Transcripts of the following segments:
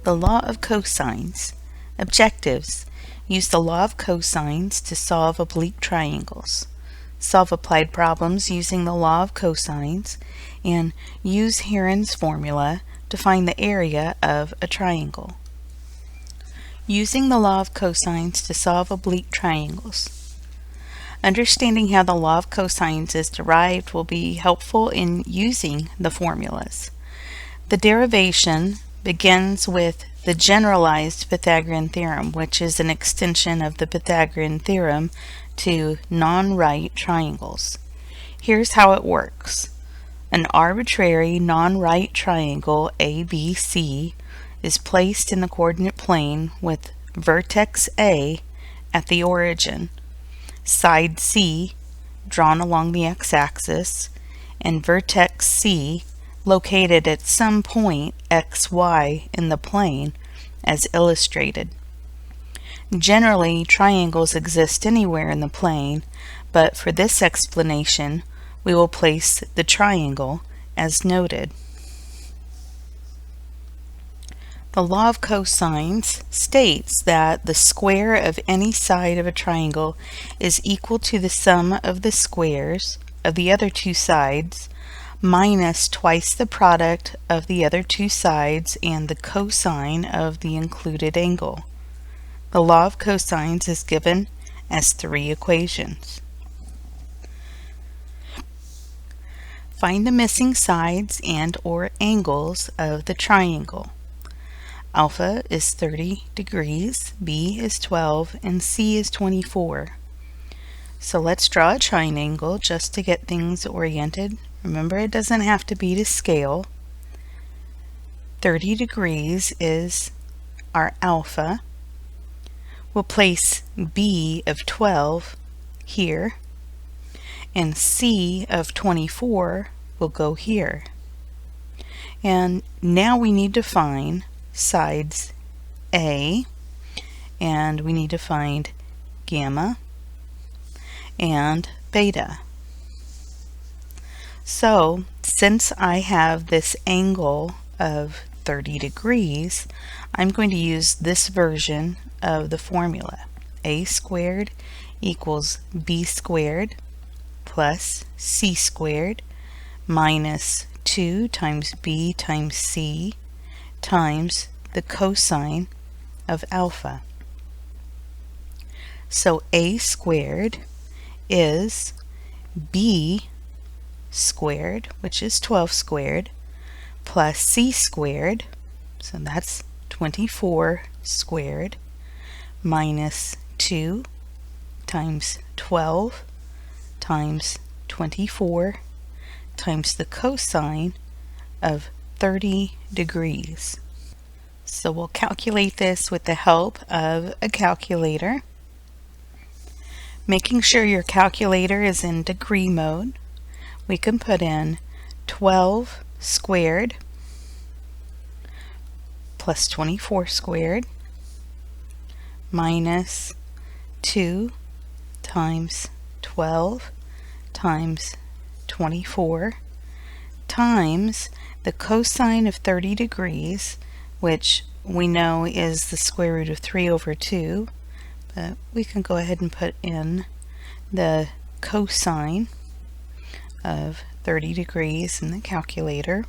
The law of cosines. Objectives. Use the law of cosines to solve oblique triangles. Solve applied problems using the law of cosines, and use Heron's formula to find the area of a triangle. Using the law of cosines to solve oblique triangles. Understanding how the law of cosines is derived will be helpful in using the formulas. The derivation begins with the generalized Pythagorean theorem, which is an extension of the Pythagorean theorem to non-right triangles. Here's how it works. An arbitrary non-right triangle ABC is placed in the coordinate plane with vertex A at the origin, side C drawn along the x-axis, and vertex C located at some point xy in the plane as illustrated. Generally, triangles exist anywhere in the plane, but for this explanation, we will place the triangle as noted. The law of cosines states that the square of any side of a triangle is equal to the sum of the squares of the other two sides minus twice the product of the other two sides and the cosine of the included angle. The law of cosines is given as three equations. Find the missing sides and or angles of the triangle. Alpha is 30 degrees, B is 12, and C is 24. So let's draw a triangle just to get things oriented. Remember, it doesn't have to be to scale. 30 degrees is our alpha. We'll place B of 12 here, and C of 24 will go here. And now we need to find sides A, and we need to find gamma and beta. So since I have this angle of 30 degrees, I'm going to use this version of the formula. A squared equals B squared plus C squared minus 2 times B times C times the cosine of alpha. So A squared is B squared, which is 12 squared, plus C squared, so that's 24 squared, minus 2 times 12 times 24 times the cosine of 30 degrees. So we'll calculate this with the help of a calculator. Making sure your calculator is in degree mode, we can put in 12 squared plus 24 squared minus 2 times 12 times 24 times the cosine of 30 degrees, which we know is the square root of 3 over 2, but we can go ahead and put in the cosine of 30 degrees in the calculator,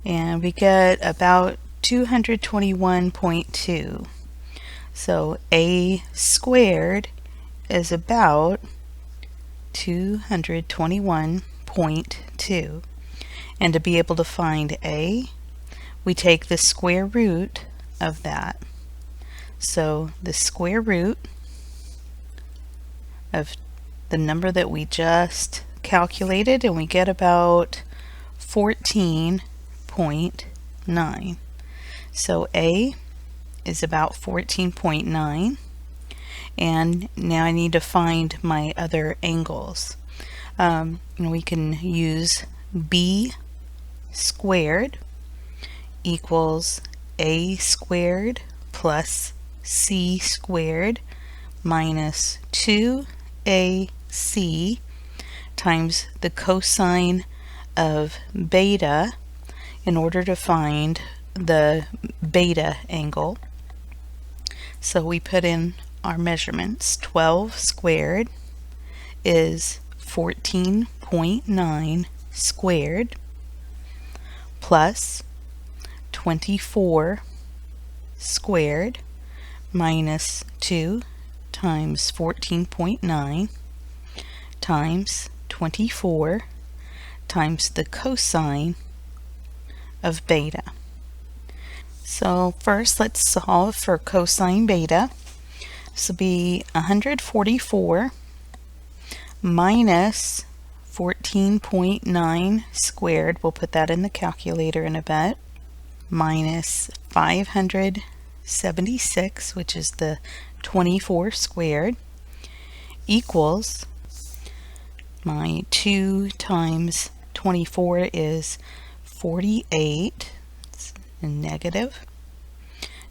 and we get about 221.2. So A squared is about 221.2. And to be able to find A, we take the square root of that. So the square root of the number that we just calculated, and we get about 14.9. So A is about 14.9, and now I need to find my other angles. We can use B squared equals A squared plus C squared minus 2AC times the cosine of beta in order to find the beta angle. So we put in our measurements. 12 squared is 14.9 squared plus 24 squared minus 2 times 14.9 times 24 times the cosine of beta. So first let's solve for cosine beta. This will be 144 minus 14.9 squared, we'll put that in the calculator in a bit, minus 576, which is the 24 squared, equals my 2 times 24 is 48, it's a negative,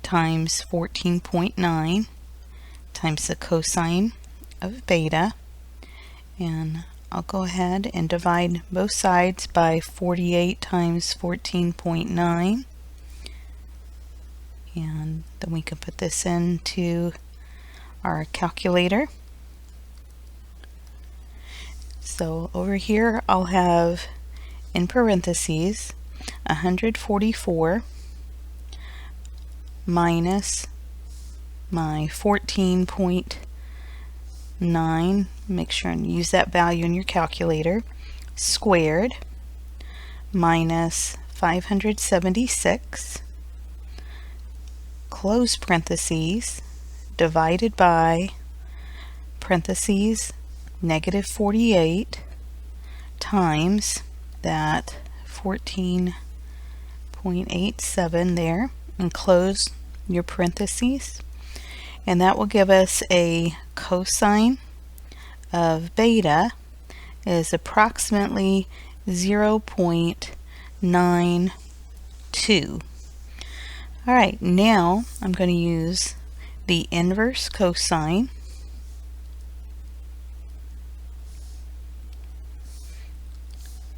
times 14.9 times the cosine of beta, and I'll go ahead and divide both sides by 48 times 14.9, and then we can put this into our calculator. So over here I'll have in parentheses 144 minus my 14.9, make sure and use that value in your calculator, squared, minus 576, close parentheses, divided by parentheses negative 48 times that 14.87 there, and close your parentheses, and that will give us a cosine of beta is approximately 0.92. Alright, now I'm going to use the inverse cosine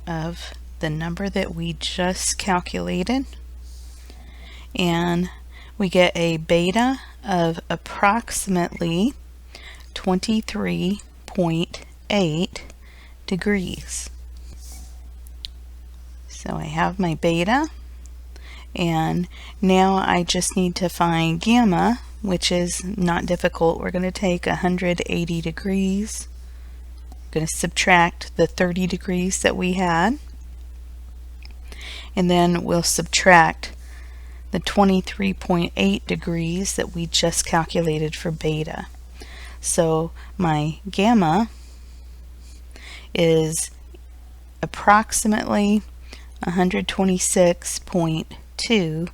of the number that we just calculated, and we get a beta of approximately 23.8 degrees. So I have my beta, and now I just need to find gamma, which is not difficult. We're going to take 180 degrees, going to subtract the 30 degrees that we had, and then we'll subtract the 23.8 degrees that we just calculated for beta. So my gamma is approximately 126.2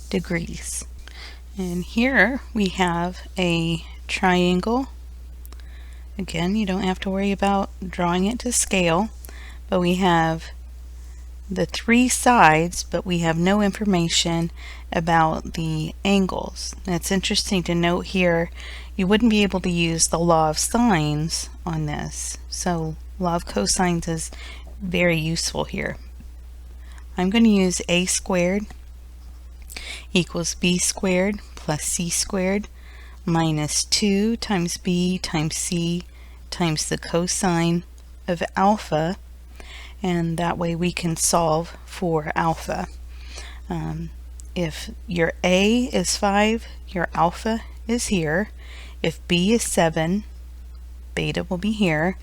degrees. And here we have a triangle. Again, you don't have to worry about drawing it to scale, but we have the 3 sides, but we have no information about the angles. And it's interesting to note here, you wouldn't be able to use the law of sines on this. So law of cosines is very useful here. I'm going to use a squared equals b squared plus c squared minus 2 times b times c times the cosine of alpha, and that way we can solve for alpha. If your a is 5, your alpha is here. If b is 7, beta will be here.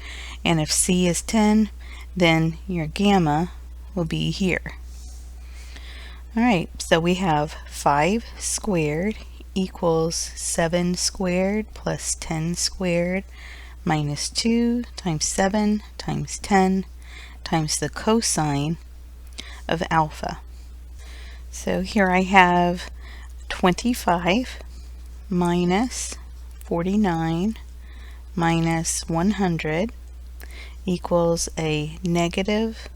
And if c is 10, then your gamma will be here. Alright, so we have 5 squared equals 7 squared plus 10 squared minus 2 times 7 times 10 times the cosine of alpha. So here I have 25 minus 49 minus 100 equals a negative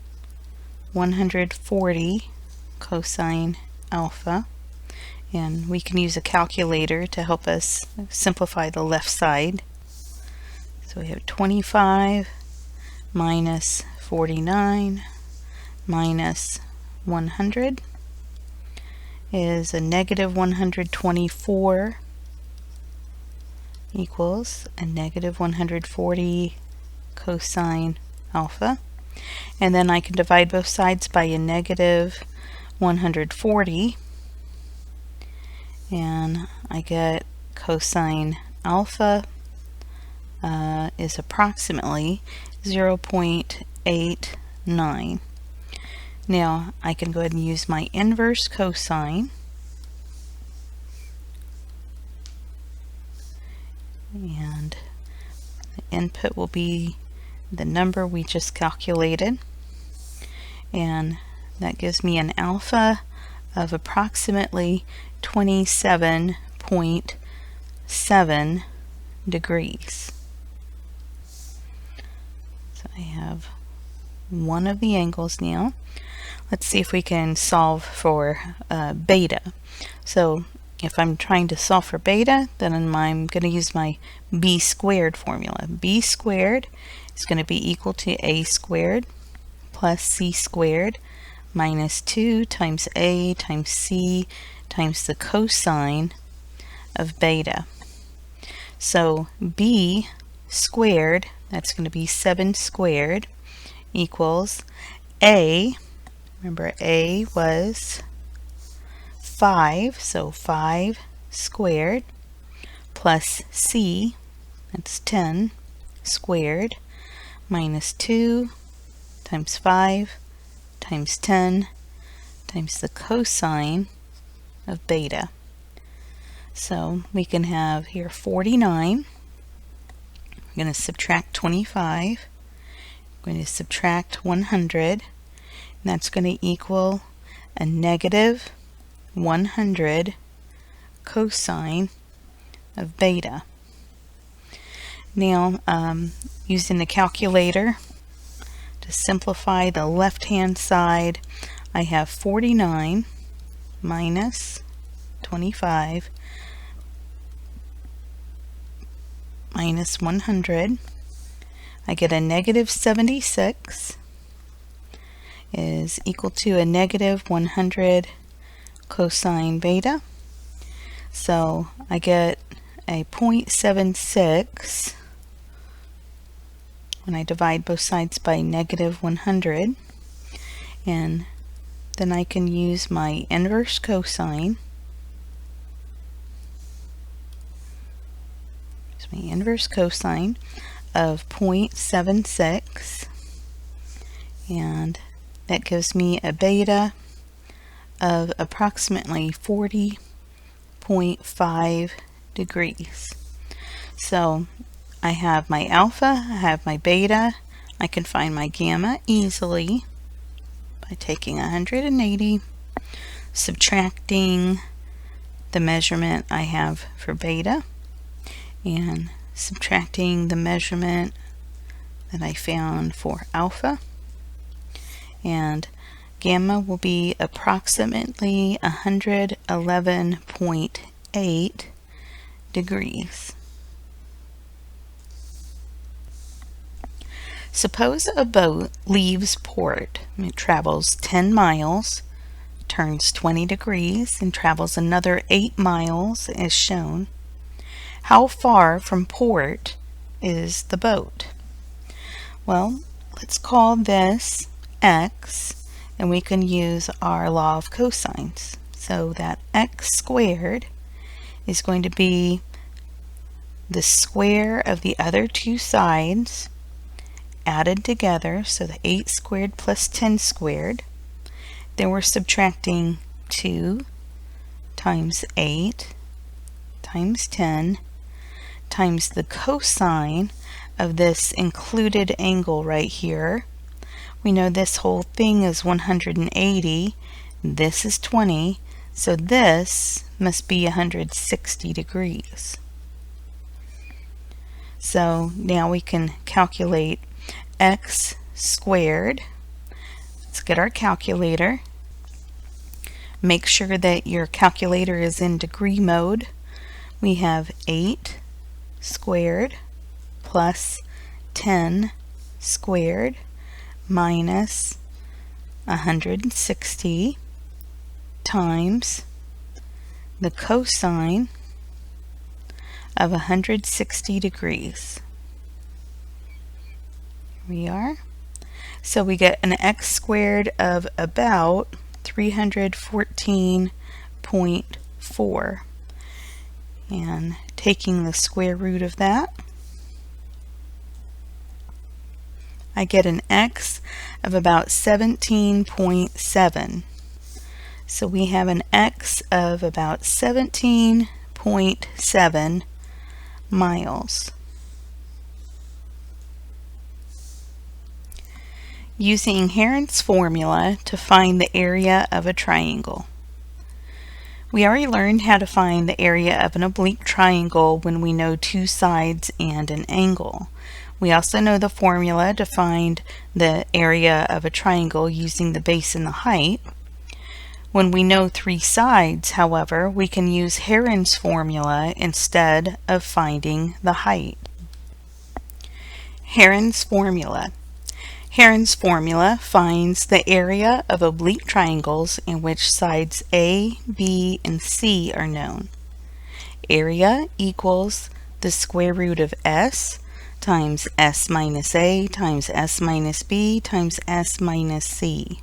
140 cosine alpha, and we can use a calculator to help us simplify the left side. So we have 25 minus 49 minus 100 is a negative 124 equals a negative 140 cosine alpha. And then I can divide both sides by a negative 140, and I get cosine alpha is approximately 0.89. Now I can go ahead and use my inverse cosine, and the input will be the number we just calculated, and that gives me an alpha of approximately 27.7 degrees. So I have one of the angles now. Let's see if we can solve for beta. So if I'm trying to solve for beta, then I'm going to use my b squared formula. B squared is going to be equal to a squared plus c squared minus 2 times a times c times the cosine of beta. So b squared, that's going to be 7 squared, equals a, remember a was 5, so 5 squared, plus c, that's 10 squared, minus 2 times 5 times 10 times the cosine of beta. So we can have here 49. We're going to subtract 25. We're going to subtract 100. And that's going to equal a negative 100 cosine of beta. Now, using the calculator, to simplify the left-hand side, I have 49 minus 25 minus 100. I get a negative 76 is equal to a negative 100 cosine beta. So I get a 0.76 when I divide both sides by negative 100, and then I can use my inverse cosine. It's my inverse cosine of 0.76, and that gives me a beta of approximately 40.5 degrees. So I have my alpha, I have my beta, I can find my gamma easily by taking 180, subtracting the measurement I have for beta, and subtracting the measurement that I found for alpha, and gamma will be approximately 111.8 degrees. Suppose a boat leaves port. It travels 10 miles, turns 20 degrees, and travels another 8 miles as shown. How far from port is the boat? Well, let's call this x, and we can use our law of cosines. So that x squared is going to be the square of the other two sides added together, so the 8 squared plus 10 squared. Then we're subtracting 2 times 8 times 10 times the cosine of this included angle right here. We know this whole thing is 180, this is 20, so this must be 160 degrees. So now we can calculate x squared. Let's get our calculator. Make sure that your calculator is in degree mode. We have 8 squared plus 10 squared minus 160 times the cosine of 160 degrees. Here we are. So we get an x squared of about 314.4. And taking the square root of that, I get an x of about 17.7. So we have an x of about 17.7 miles. Using Heron's formula to find the area of a triangle. We already learned how to find the area of an oblique triangle when we know two sides and an angle. We also know the formula to find the area of a triangle using the base and the height. When we know three sides, however, we can use Heron's formula instead of finding the height. Heron's formula. Heron's formula finds the area of oblique triangles in which sides A, B, and C are known. Area equals the square root of S times S minus A times S minus B times S minus C,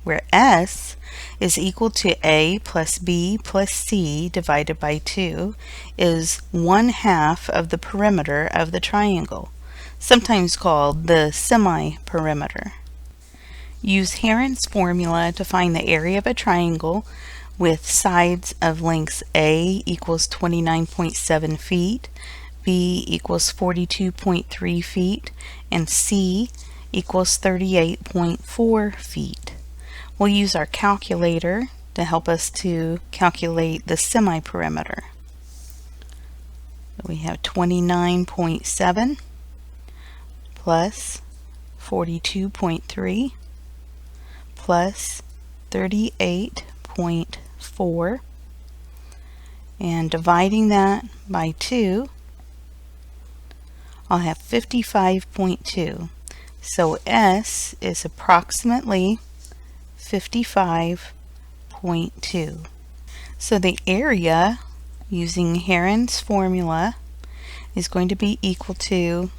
where S is equal to A plus B plus C divided by 2 is 1/2 of the perimeter of the triangle, sometimes called the semi-perimeter. Use Heron's formula to find the area of a triangle with sides of lengths A equals 29.7 feet, B equals 42.3 feet, and C equals 38.4 feet. We'll use our calculator to help us to calculate the semi-perimeter. We have 29.7 plus 42.3 plus 38.4, and dividing that by 2, I'll have 55.2. So S is approximately 55.2. So the area using Heron's formula is going to be equal to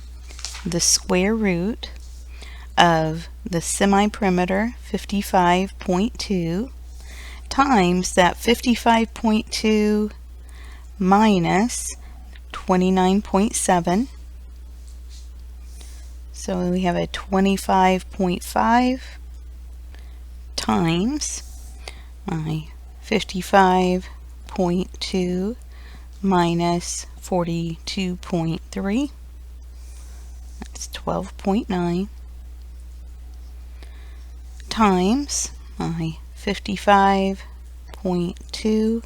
the square root of the semi-perimeter 55.2 times that 55.2 minus 29.7. So we have a 25.5 times my 55.2 minus 42.3. That's 12.9 times my 55.2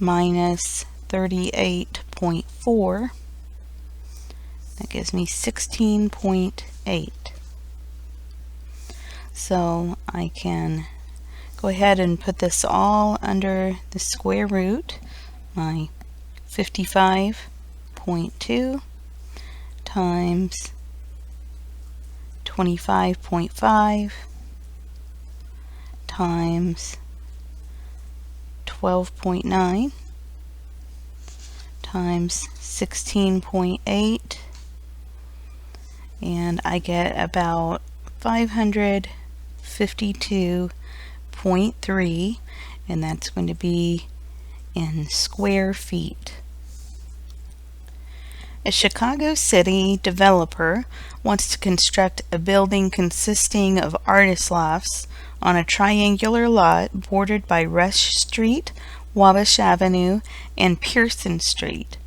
minus 38.4. That gives me 16.8. So I can go ahead and put this all under the square root. My 55.2 times 25.5 times 12.9 times 16.8, and I get about 552.3, and that's going to be in square feet. A Chicago City developer wants to construct a building consisting of artist lofts on a triangular lot bordered by Rush Street, Wabash Avenue, and Pearson Street.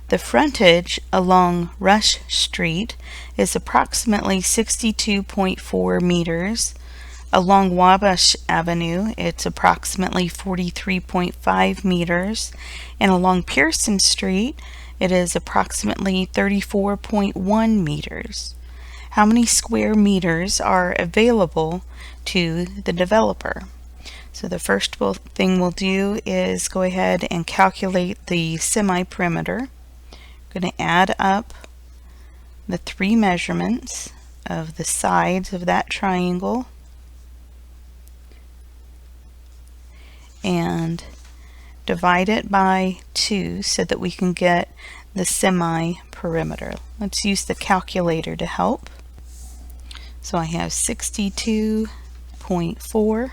The frontage along Rush Street is approximately 62.4 meters. Along Wabash Avenue, it's approximately 43.5 meters, and along Pearson Street, it is approximately 34.1 meters. How many square meters are available to the developer? So the first thing we'll do is go ahead and calculate the semi-perimeter. I'm going to add up the three measurements of the sides of that triangle and divide it by 2 so that we can get the semi-perimeter. Let's use the calculator to help. So I have 62.4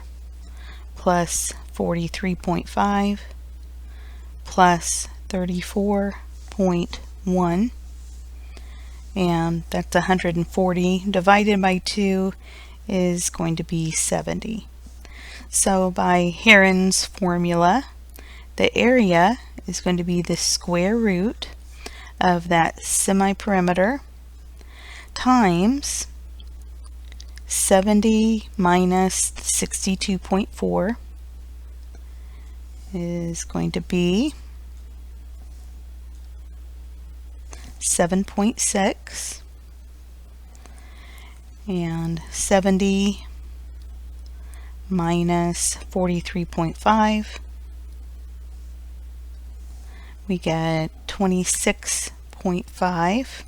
plus 43.5 plus 34.1, and that's 140 divided by 2 is going to be 70. So by Heron's formula, the area is going to be the square root of that semi-perimeter times 70 minus 62.4 is going to be 7.6, and 70 minus 43.5, we get 26.5,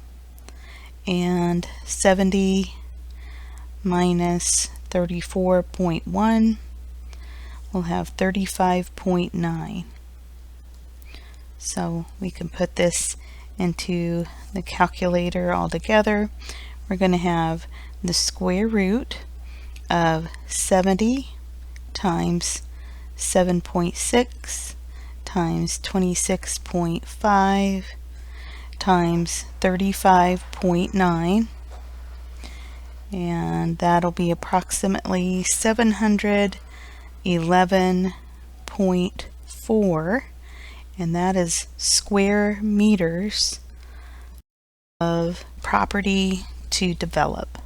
and 70 minus 34.1, we'll have 35.9. So we can put this into the calculator all together. We're going to have the square root of 70 times 7.6 times 26.5 times 35.9, and that'll be approximately 711.4, and that is square meters of property to develop.